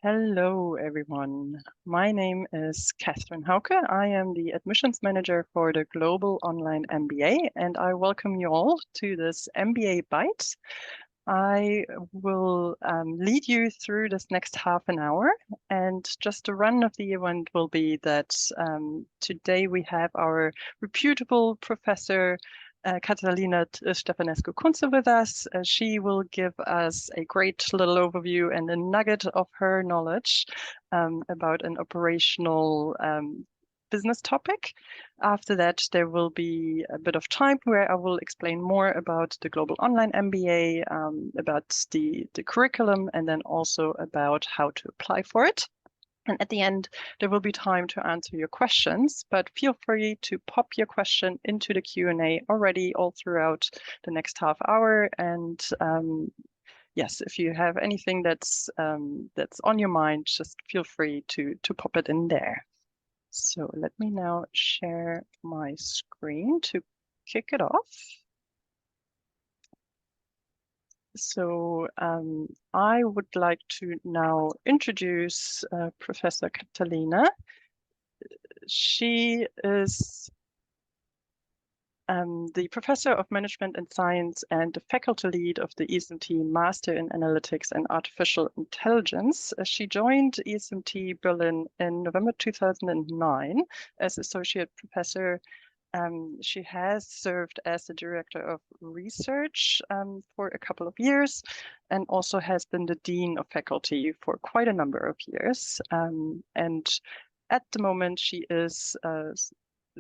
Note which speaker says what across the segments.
Speaker 1: Hello, everyone. My name is Catherine Hauke. I am the admissions manager for the Global Online MBA, and I welcome you all to this MBA Bite. I will lead you through this next half an hour, and just the run of the event will be that today we have our reputable Professor Catalina Stefanescu-Cuntze with us. She will give us a great little overview and a nugget of her knowledge about an operational business topic. After that, there will be a bit of time where I will explain more about the Global Online MBA, about the curriculum, and then also about how to apply for it. And at the end, there will be time to answer your questions, but feel free to pop your question into the Q&A already all throughout the next half hour. And yes, if you have anything that's on your mind, just feel free to pop it in there. So let me now share my screen to kick it off. So I would like to now introduce Professor Catalina. She is the Professor of Management and Science and the faculty lead of the ESMT Master in Analytics and Artificial Intelligence. She joined ESMT Berlin in November 2009 as Associate Professor. She has served as the Director of Research for a couple of years and also has been the Dean of Faculty for quite a number of years. And at the moment, she is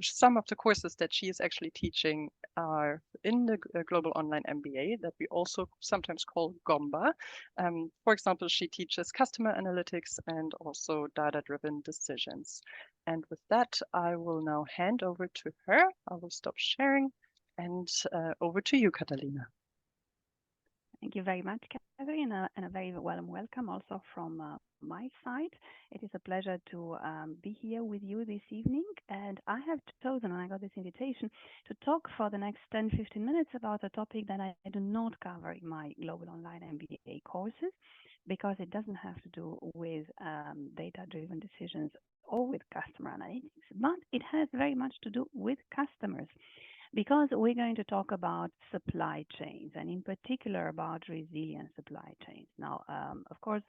Speaker 1: some of the courses that she is actually teaching are in the Global Online MBA that we also sometimes call GOMBA. For example, she teaches customer analytics and also data-driven decisions. And with that, I will now hand over to her. I will stop sharing and over to you, Catalina.
Speaker 2: Thank you very much, Catherine, and a very warm welcome also from my side. It is a pleasure to be here with you this evening, and I have chosen, and I got this invitation, to talk for the next 10-15 minutes about a topic that I do not cover in my Global Online MBA courses, because it doesn't have to do with data-driven decisions or with customer analytics, but it has very much to do with customers, because we're going to talk about supply chains and in particular about resilient supply chains. Now, of course,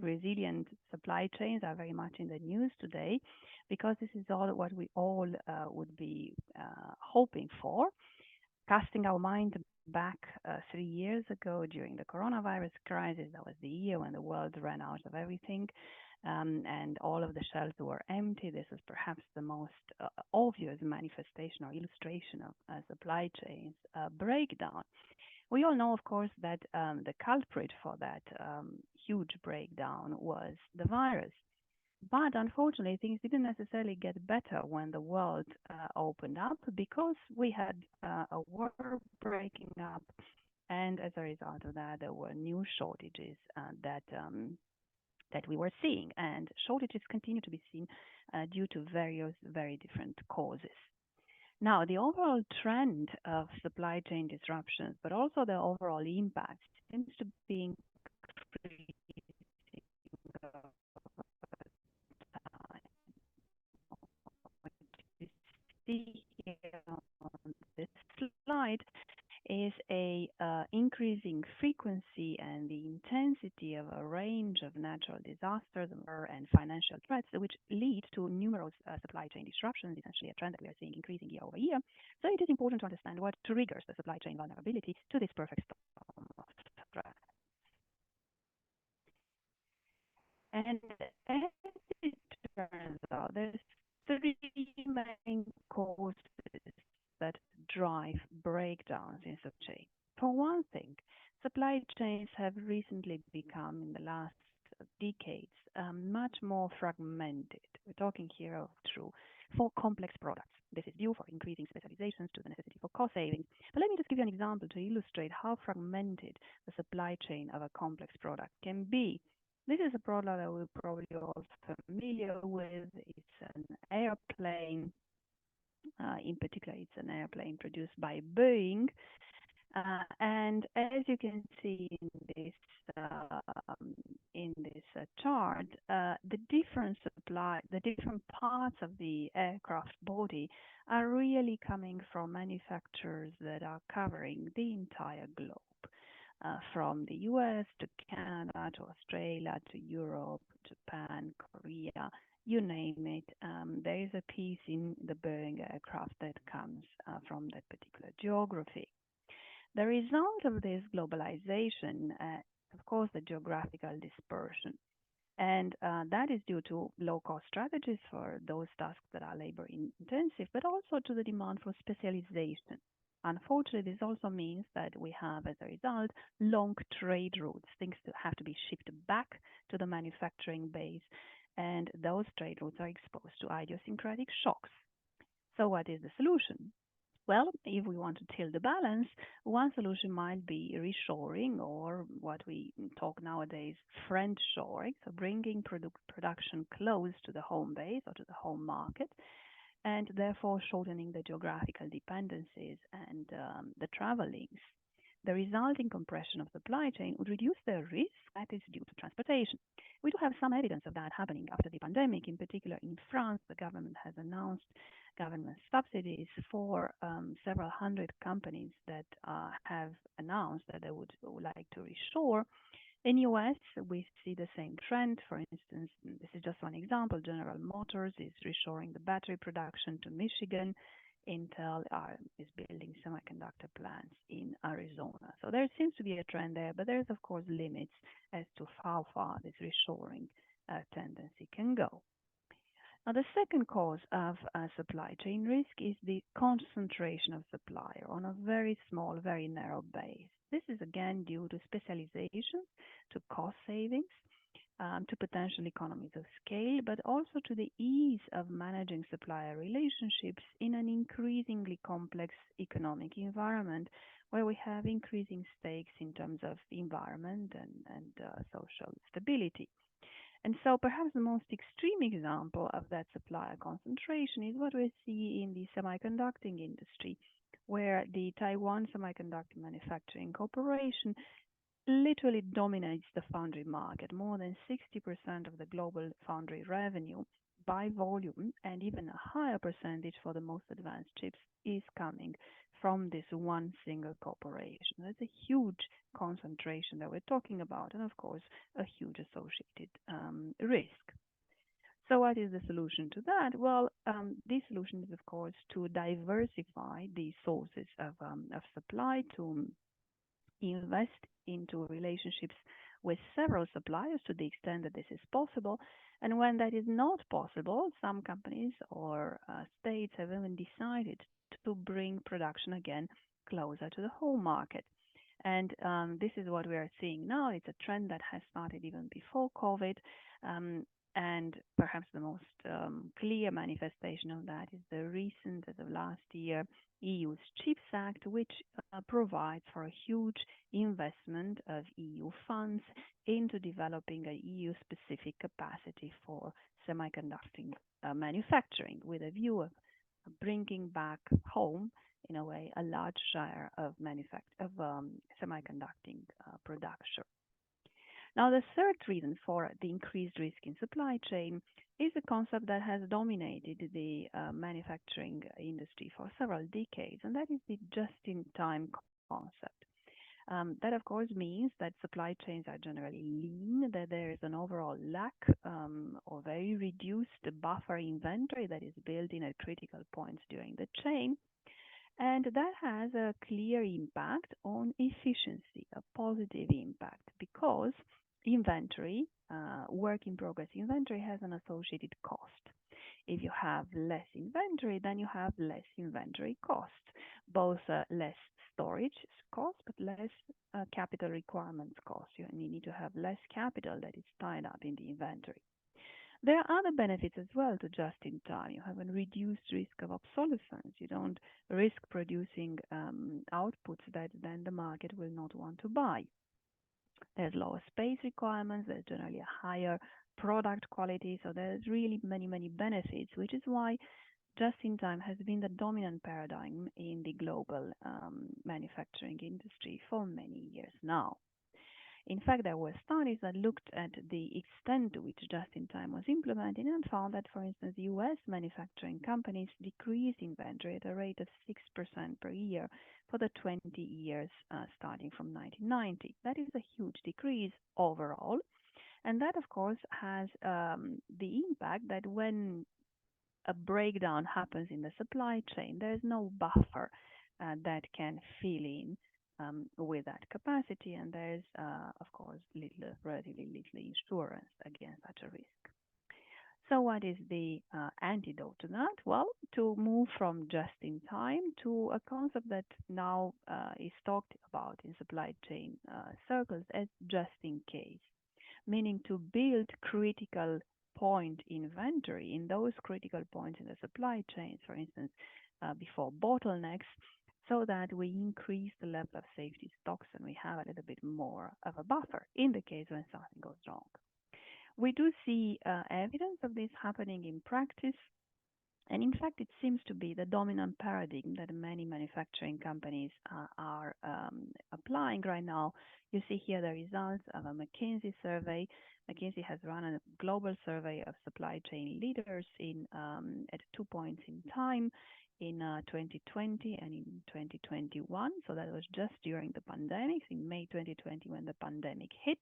Speaker 2: resilient supply chains are very much in the news today because this is all what we all would be hoping for. Casting our mind back 3 years ago during the coronavirus crisis, that was the year when the world ran out of everything. And all of the shelves were empty. This was perhaps the most obvious manifestation or illustration of supply chains breakdown. We all know, of course, that the culprit for that huge breakdown was the virus. But unfortunately, things didn't necessarily get better when the world opened up, because we had a war breaking up. And as a result of that, there were new shortages that we were seeing, and shortages continue to be seen due to various very different causes. Now, the overall trend of supply chain disruptions, but also the overall impact, seems to be increasing over time. What you see here on this slide is a increasing frequency and the intensity of a range of natural disasters and financial threats, which lead to numerous supply chain disruptions, essentially a trend that we are seeing increasing year over year. So it is important to understand what triggers the supply chain vulnerability to this perfect storm of threats. And as it turns out, there's 3 main causes that drive breakdowns in supply chain. For one thing, supply chains have recently become, in the last decades, much more fragmented. We're talking here of for complex products. This is due for increasing specializations to the necessity for cost savings. But let me just give you an example to illustrate how fragmented the supply chain of a complex product can be. This is a product that we're probably all familiar with. It's an airplane. In particular, it's an airplane produced by Boeing. And as you can see in this chart, the different parts of the aircraft body are really coming from manufacturers that are covering the entire globe, from the US to Canada to Australia to Europe, Japan, Korea, you name it. There is a piece in the Boeing aircraft that comes from that particular geography. The result of this globalization, of course, the geographical dispersion. And that is due to low-cost strategies for those tasks that are labor-intensive, but also to the demand for specialization. Unfortunately, this also means that we have, as a result, long trade routes. Things have to be shipped back to the manufacturing base, and those trade routes are exposed to idiosyncratic shocks. So what is the solution? Well, if we want to tilt the balance, one solution might be reshoring, or what we talk nowadays, friendshoring, so bringing production close to the home base or to the home market, and therefore shortening the geographical dependencies and the travel links. The resulting compression of supply chain would reduce the risk that is due to transportation. We do have some evidence of that happening after the pandemic. In particular, in France, the government has announced government subsidies for several hundred companies that have announced that they would like to reshore. In US, we see the same trend. For instance, this is just one example. General Motors is reshoring the battery production to Michigan. Intel is building semiconductor plants in Arizona. So there seems to be a trend there, but there's, of course, limits as to how far this reshoring tendency can go. Now, the second cause of supply chain risk is the concentration of supplier on a very small, very narrow base. This is again due to specialization, to cost savings, to potential economies of scale, but also to the ease of managing supplier relationships in an increasingly complex economic environment where we have increasing stakes in terms of environment and social stability. And so perhaps the most extreme example of that supplier concentration is what we see in the semiconducting industry, where the Taiwan Semiconductor Manufacturing Corporation literally dominates the foundry market. More than 60% of the global foundry revenue by volume, and even a higher percentage for the most advanced chips, is coming from this one single corporation. That's a huge concentration that we're talking about, and of course, a huge associated risk. So what is the solution to that? Well, the solution is, of course, to diversify the sources of supply, to invest into relationships with several suppliers to the extent that this is possible. And when that is not possible, some companies or states have even decided to bring production again closer to the home market. And this is what we are seeing now. It's a trend that has started even before COVID. And perhaps the most clear manifestation of that is the recent, as of last year, EU's CHIPS Act, which provides for a huge investment of EU funds into developing a EU-specific capacity for semiconductor manufacturing, with a view of bringing back home, in a way, a large share of semiconducting production. Now, the third reason for the increased risk in supply chain is a concept that has dominated the manufacturing industry for several decades, and that is the just-in-time concept. That, of course, means that supply chains are generally lean, that there is an overall lack or very reduced buffer inventory that is built in at critical points during the chain. And that has a clear impact on efficiency, a positive impact, because inventory, work in progress inventory, has an associated cost. If you have less inventory, then you have less inventory cost, both less storage cost, but less capital requirements cost. You need to have less capital that is tied up in the inventory. There are other benefits as well to just-in-time. You have a reduced risk of obsolescence. You don't risk producing outputs that then the market will not want to buy. There's lower space requirements. There's generally a higher product quality. So there's really many, many benefits, which is why just-in-time has been the dominant paradigm in the global manufacturing industry for many years now. In fact, there were studies that looked at the extent to which just-in-time was implemented and found that, for instance, US manufacturing companies decreased inventory at a rate of 6% per year for the 20 years starting from 1990. That is a huge decrease overall. And that, of course, has the impact that when a breakdown happens in the supply chain, there is no buffer that can fill in with that capacity, and there's, of course, relatively little insurance against such a risk. So what is the antidote to that? Well, to move from just-in-time to a concept that now is talked about in supply chain circles as just-in-case, meaning to build critical point inventory in those critical points in the supply chain, for instance, before bottlenecks, so that we increase the level of safety stocks and we have a little bit more of a buffer in the case when something goes wrong. We do see evidence of this happening in practice. And in fact, it seems to be the dominant paradigm that many manufacturing companies are applying right now. You see here the results of a McKinsey survey. McKinsey has run a global survey of supply chain leaders at 2 points in time, in 2020 and in 2021. So that was just during the pandemic, in May 2020 when the pandemic hit.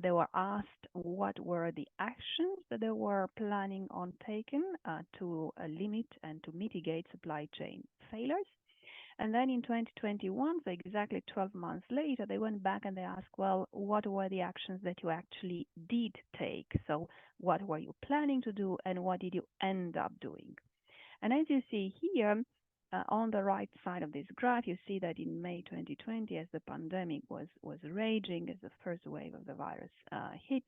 Speaker 2: They were asked what were the actions that they were planning on taking to limit and to mitigate supply chain failures. And then in 2021, so exactly 12 months later, they went back and they asked, well, what were the actions that you actually did take? So what were you planning to do and what did you end up doing? And as you see here, on the right side of this graph, you see that in May 2020, as the pandemic was raging, as the first wave of the virus hit,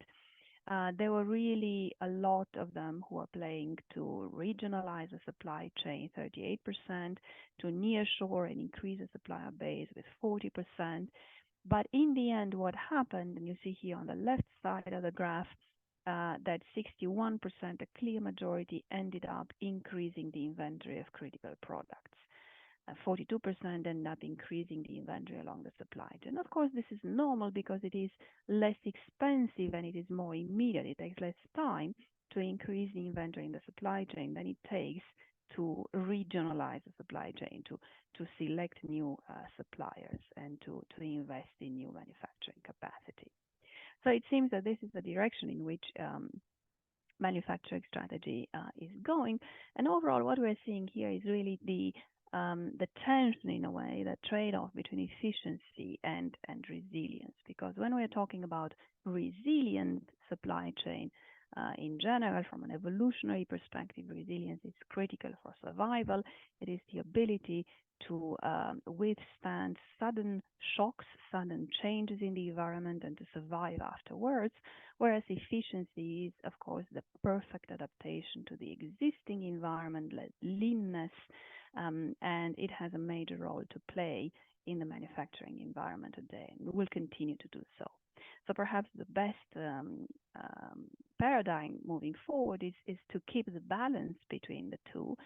Speaker 2: there were really a lot of them who were playing to regionalize the supply chain, 38%, to nearshore and increase the supplier base with 40%. But in the end, what happened, and you see here on the left side of the graph, that 61%, a clear majority, ended up increasing the inventory of critical products. 42% ended up increasing the inventory along the supply chain. Of course, this is normal because it is less expensive and it is more immediate. It takes less time to increase the inventory in the supply chain than it takes to regionalize the supply chain, to select new suppliers and to invest in new manufacturing capacity. So it seems that this is the direction in which manufacturing strategy is going. And overall, what we're seeing here is really the tension, in a way, the trade-off between efficiency and resilience. Because when we're talking about resilient supply chain, in general, from an evolutionary perspective, resilience is critical for survival. It is the ability to withstand sudden shocks, sudden changes in the environment, and to survive afterwards, whereas efficiency is, of course, the perfect adaptation to the existing environment, leanness, and it has a major role to play in the manufacturing environment today, and will continue to do so. So perhaps the best paradigm moving forward is to keep the balance between the two,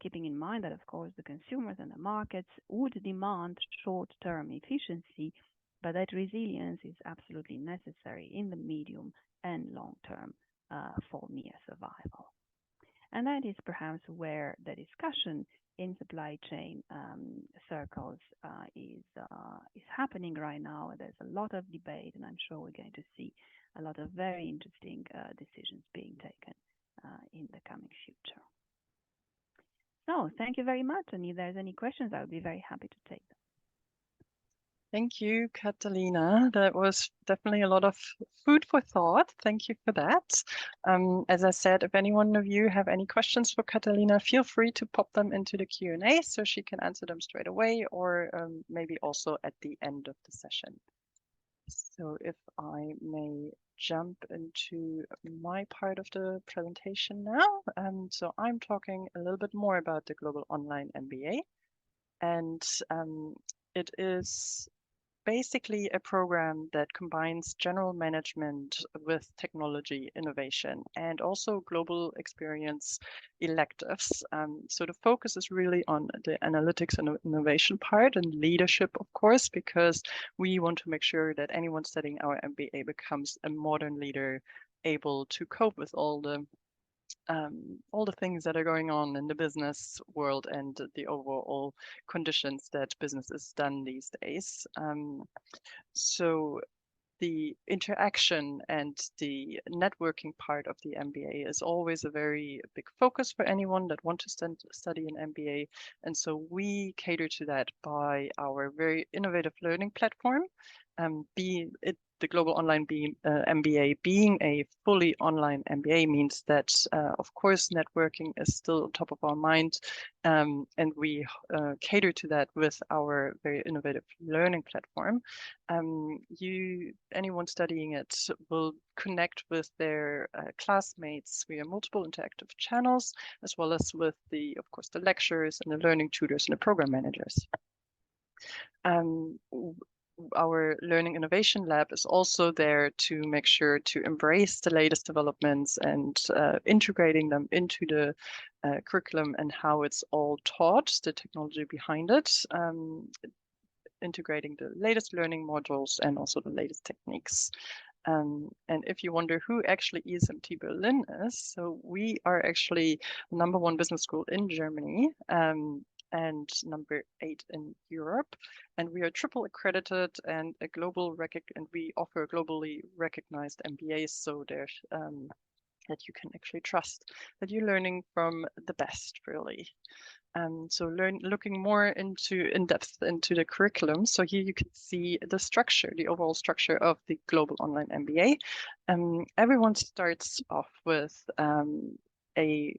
Speaker 2: keeping in mind that, of course, the consumers and the markets would demand short-term efficiency, but that resilience is absolutely necessary in the medium and long term for mere survival. And that is perhaps where the discussion in supply chain circles is happening right now. There's a lot of debate, and I'm sure we're going to see a lot of very interesting decisions being taken in the coming future. So thank you very much, and if there's any questions, I would be very happy to take them.
Speaker 1: Thank you, Catalina. That was definitely a lot of food for thought. Thank you for that. As I said, if any one of you have any questions for Catalina, feel free to pop them into the Q&A so she can answer them straight away, or maybe also at the end of the session. So if I may jump into my part of the presentation now. So I'm talking a little bit more about the Global Online MBA. And it is basically a program that combines general management with technology innovation and also global experience electives. So the focus is really on the analytics and innovation part and leadership, of course, because we want to make sure that anyone studying our MBA becomes a modern leader able to cope with all the things that are going on in the business world and the overall conditions that business is done these days. So the interaction and the networking part of the MBA is always a very big focus for anyone that want to study an MBA. And so we cater to that by our very innovative learning platform. The Global Online MBA being a fully online MBA means that, of course, networking is still on top of our mind. And we cater to that with our very innovative learning platform. Anyone studying it will connect with their classmates via multiple interactive channels, as well as with of course, the lecturers and the learning tutors and the program managers. Our Learning Innovation Lab is also there to make sure to embrace the latest developments and integrating them into the curriculum and how it's all taught, the technology behind it, integrating the latest learning modules and also the latest techniques. And if you wonder who actually ESMT Berlin is, so we are actually #1 business school in Germany. And number 8 in Europe, and we are triple accredited and and we offer globally recognized MBAs, so there's that you can actually trust that you're learning from the best, really. So looking more in depth into the curriculum. So here you can see the structure, the overall structure of the Global Online MBA. Everyone starts off with a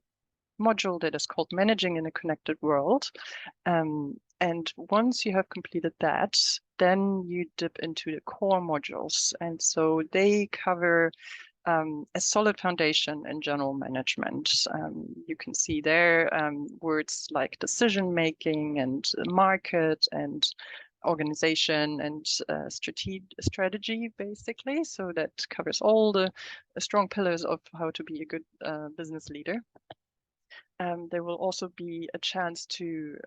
Speaker 1: module that is called Managing in a Connected World. And once you have completed that, then you dip into the core modules. And so they cover a solid foundation in general management. You can see there words like decision-making and market and organization and strategy, basically. So that covers all the strong pillars of how to be a good business leader. There will also be a chance to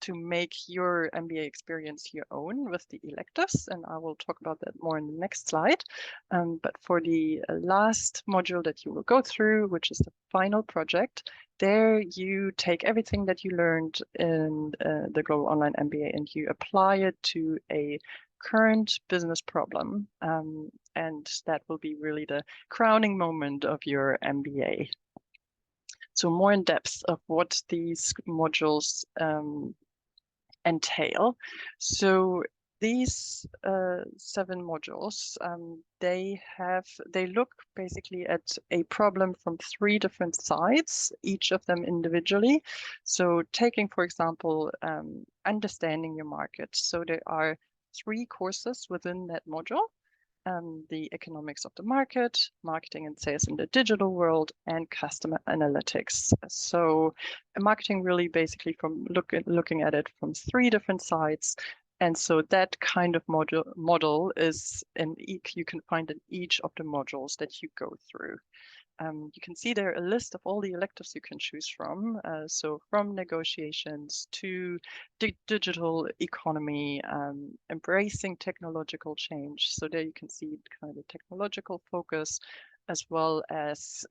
Speaker 1: make your MBA experience your own with the electives, and I will talk about that more in the next slide. But for the last module that you will go through, which is the final project, there you take everything that you learned in the Global Online MBA and you apply it to a current business problem. And that will be really the crowning moment of your MBA. So more in depth of what these modules entail. So these 7 modules, they look basically at a problem from 3 different sides, each of them individually. So taking, for example, understanding your market. So there are 3 courses within that module. The economics of the market, marketing and sales in the digital world, and customer analytics. So marketing really basically from looking at it from 3 different sides. And so that kind of model is you can find in each of the modules that you go through. You can see there a list of all the electives you can choose from. So from negotiations to digital economy, embracing technological change. So there you can see kind of the technological focus, as well as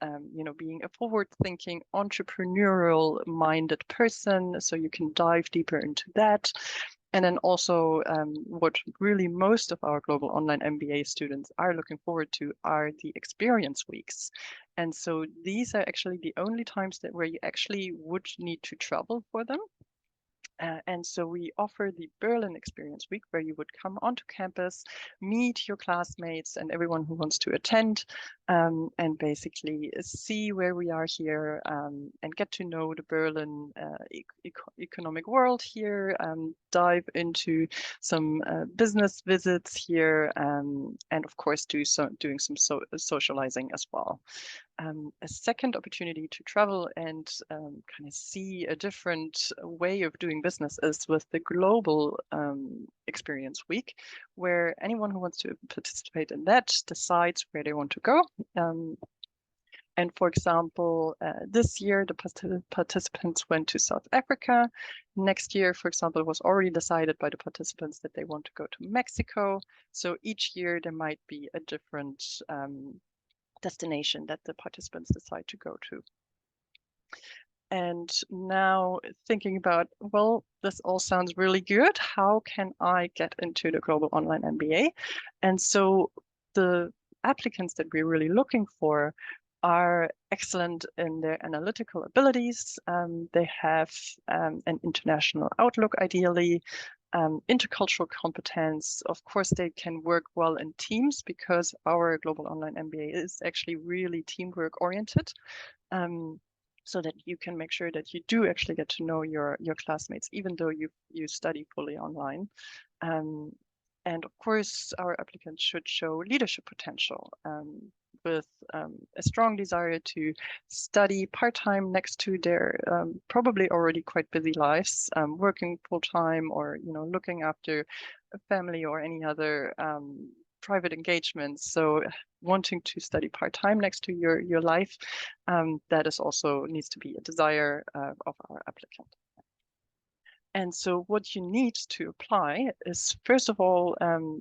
Speaker 1: being a forward-thinking, entrepreneurial-minded person. So you can dive deeper into that. And then also what really most of our Global Online MBA students are looking forward to are the experience weeks. And so these are actually the only times where you actually would need to travel for them. And so we offer the Berlin Experience Week, where you would come onto campus, meet your classmates and everyone who wants to attend, and basically see where we are here and get to know the Berlin economic world here, dive into some business visits here, and of course doing some socializing as well. A second opportunity to travel and kind of see a different way of doing business is with the Global Experience Week, where anyone who wants to participate in that decides where they want to go. And for example, this year, the participants went to South Africa. Next year, for example, it was already decided by the participants that they want to go to Mexico. So each year there might be a different destination that the participants decide to go to. And now thinking about, well, this all sounds really good. How can I get into the Global Online MBA? And so the applicants that we're really looking for are excellent in their analytical abilities. They have an international outlook, ideally, intercultural competence. Of course, they can work well in teams because our Global Online MBA is actually really teamwork oriented. So that you can make sure that you do actually get to know your classmates, even though you study fully online. And of course, our applicants should show leadership potential with a strong desire to study part-time next to their probably already quite busy lives, working full-time or looking after a family or any other private engagements. So wanting to study part-time next to your life, that is also needs to be a desire of our applicant. And so what you need to apply is, first of all,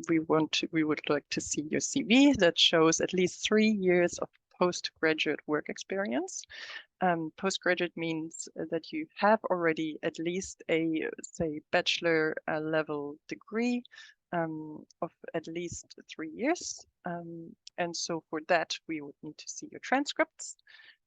Speaker 1: we would like to see your CV that shows at least 3 years of postgraduate work experience. Postgraduate means that you have already at least a, say, bachelor level degree of at least 3 years. And so for that, we would need to see your transcripts.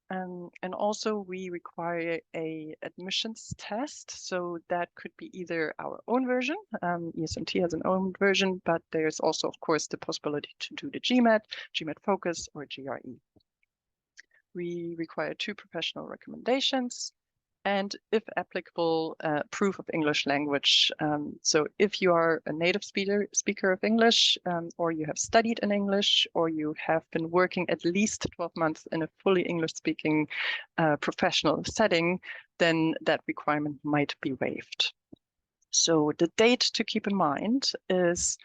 Speaker 1: And also we require a admissions test. So that could be either our own version, ESMT has an own version, but there's also, of course, the possibility to do the GMAT Focus, or GRE. We require 2 professional recommendations, and if applicable, proof of English language. So if you are a native speaker of English, or you have studied in English, or you have been working at least 12 months in a fully English-speaking professional setting, then that requirement might be waived. So the date to keep in mind is,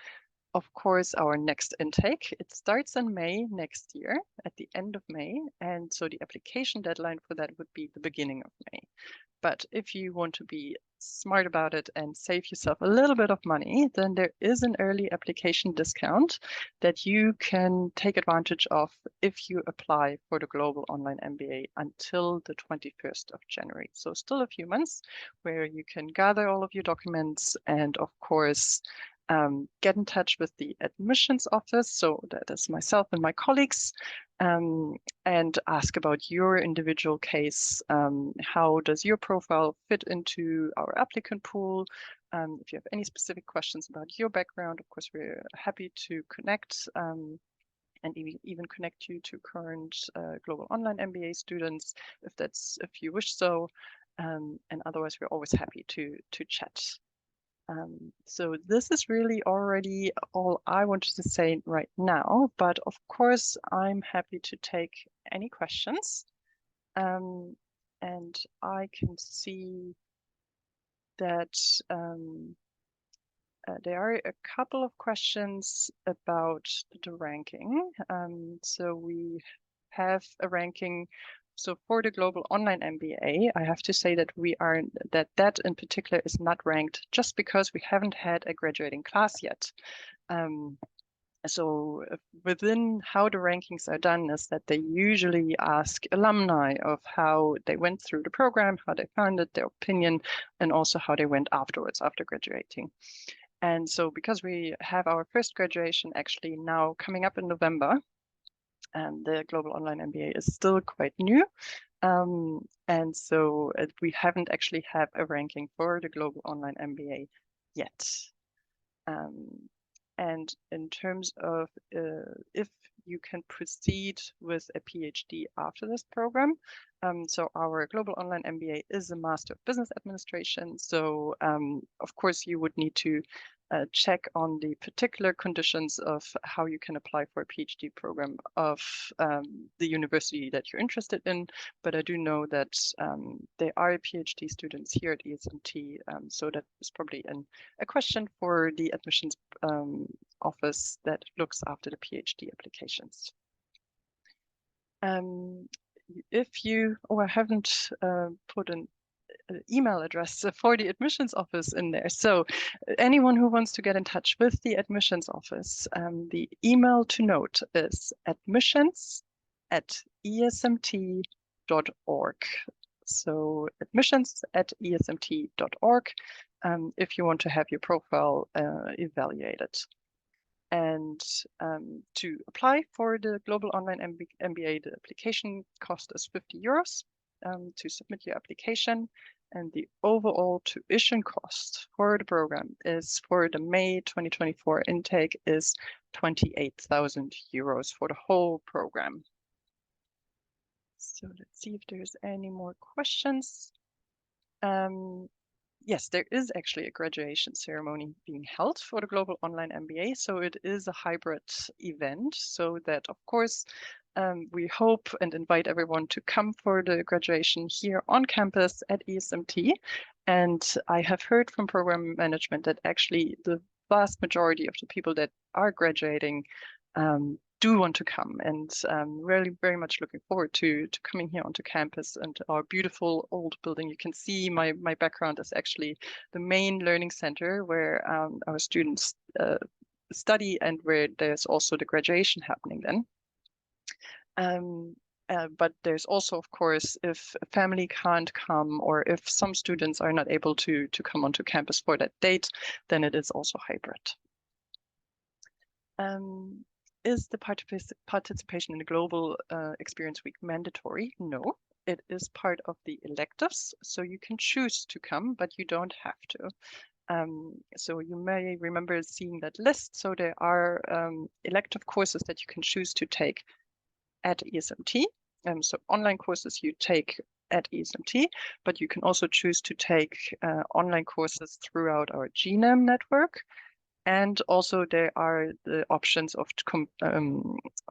Speaker 1: of course, our next intake. It starts in May next year, at the end of May. And so the application deadline for that would be the beginning of May. But if you want to be smart about it and save yourself a little bit of money, then there is an early application discount that you can take advantage of if you apply for the Global Online MBA until the 21st of January. So still a few months where you can gather all of your documents and, of course, get in touch with the admissions office, so that is myself and my colleagues, and ask about your individual case. How does your profile fit into our applicant pool? If you have any specific questions about your background, of course, we're happy to connect and even connect you to current Global Online MBA students, if you wish so. And otherwise, we're always happy to chat. So this is really already all I wanted to say right now, but of course I'm happy to take any questions. And I can see that there are a couple of questions about the ranking. So we have a ranking. So for the Global Online MBA, I have to say that that in particular is not ranked just because we haven't had a graduating class yet. So within how the rankings are done is that they usually ask alumni of how they went through the program, how they found it, their opinion, and also how they went afterwards after graduating. And so because we have our first graduation actually now coming up in November, and the Global Online MBA is still quite new. And so we haven't actually have a ranking for the Global Online MBA yet. And in terms of if you can proceed with a PhD after this program, so our Global Online MBA is a Master of Business Administration. So of course you would need to check on the particular conditions of how you can apply for a PhD program of the university that you're interested in. But I do know that there are PhD students here at ESMT, so that is probably a question for the admissions office that looks after the PhD applications. If you, I haven't put an email address for the admissions office in there. So anyone who wants to get in touch with the admissions office, the email to note is admissions@esmt.org. So admissions@esmt.org if you want to have your profile evaluated. And to apply for the Global Online MBA, the application cost is €50 to submit your application. And the overall tuition cost for the program is, for the May 2024 intake, is €28,000 for the whole program. So let's see if there's any more questions. Yes, there is actually a graduation ceremony being held for the Global Online MBA. So it is a hybrid event, so that, of course, we hope and invite everyone to come for the graduation here on campus at ESMT. And I have heard from program management that actually the vast majority of the people that are graduating do want to come, and really very much looking forward to coming here onto campus and our beautiful old building. You can see my background is actually the main learning center where our students study, and where there's also the graduation happening then. But there's also, of course, if a family can't come, or if some students are not able to come onto campus for that date, then it is also hybrid. Is the participation in the Global Experience Week mandatory? No, it is part of the electives, so you can choose to come, but you don't have to. So you may remember seeing that list. So there are elective courses that you can choose to take at ESMT. So online courses you take at ESMT, but you can also choose to take online courses throughout our GNAM network. And also there are the options of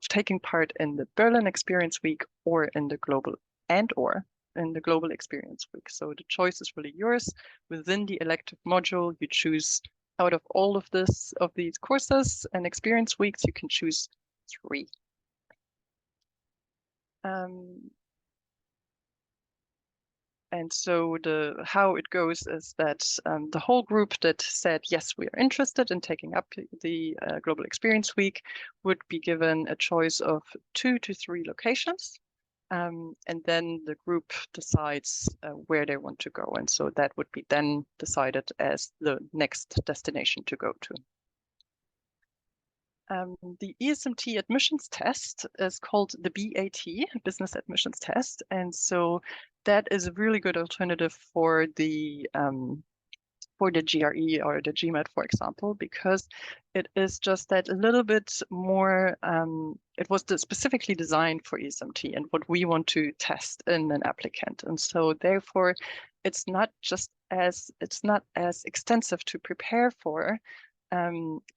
Speaker 1: taking part in the Berlin Experience Week, or in the Global Experience Week. So the choice is really yours. Within the elective module, you choose out of all of these courses and experience weeks, you can choose 3. And so how it goes is that the whole group that said, yes, we are interested in taking up the Global Experience Week would be given a choice of 2 to 3 locations. And then the group decides where they want to go. And so that would be then decided as the next destination to go to. The ESMT admissions test is called the BAT, Business Admissions Test. And so that is a really good alternative for the GRE or the GMAT, for example, because it is just that a little bit more, it was specifically designed for ESMT and what we want to test in an applicant. And so therefore, it's not as extensive to prepare for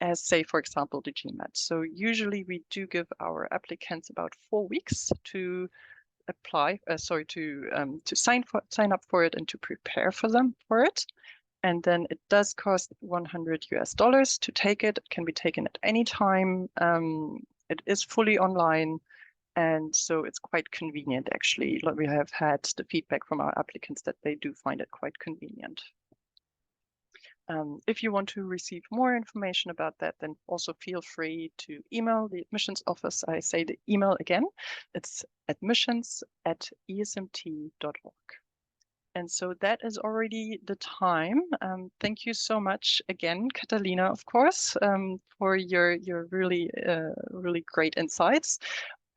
Speaker 1: as, say, for example, the GMAT. So usually we do give our applicants about 4 weeks to apply, to sign up for it and to prepare for it. And then it does cost $100 to take it. It can be taken at any time. It is fully online. And so it's quite convenient, actually. We have had the feedback from our applicants that they do find it quite convenient. If you want to receive more information about that, then also feel free to email the admissions office. I say the email again, it's admissions@esmt.org. And so that is already the time. Thank you so much again, Catalina, of course, for your really, really great insights.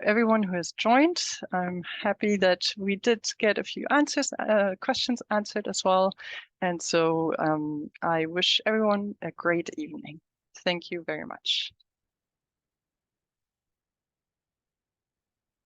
Speaker 1: Everyone who has joined, I'm happy that we did get a few questions answered as well. And so I wish everyone a great evening. Thank you very much.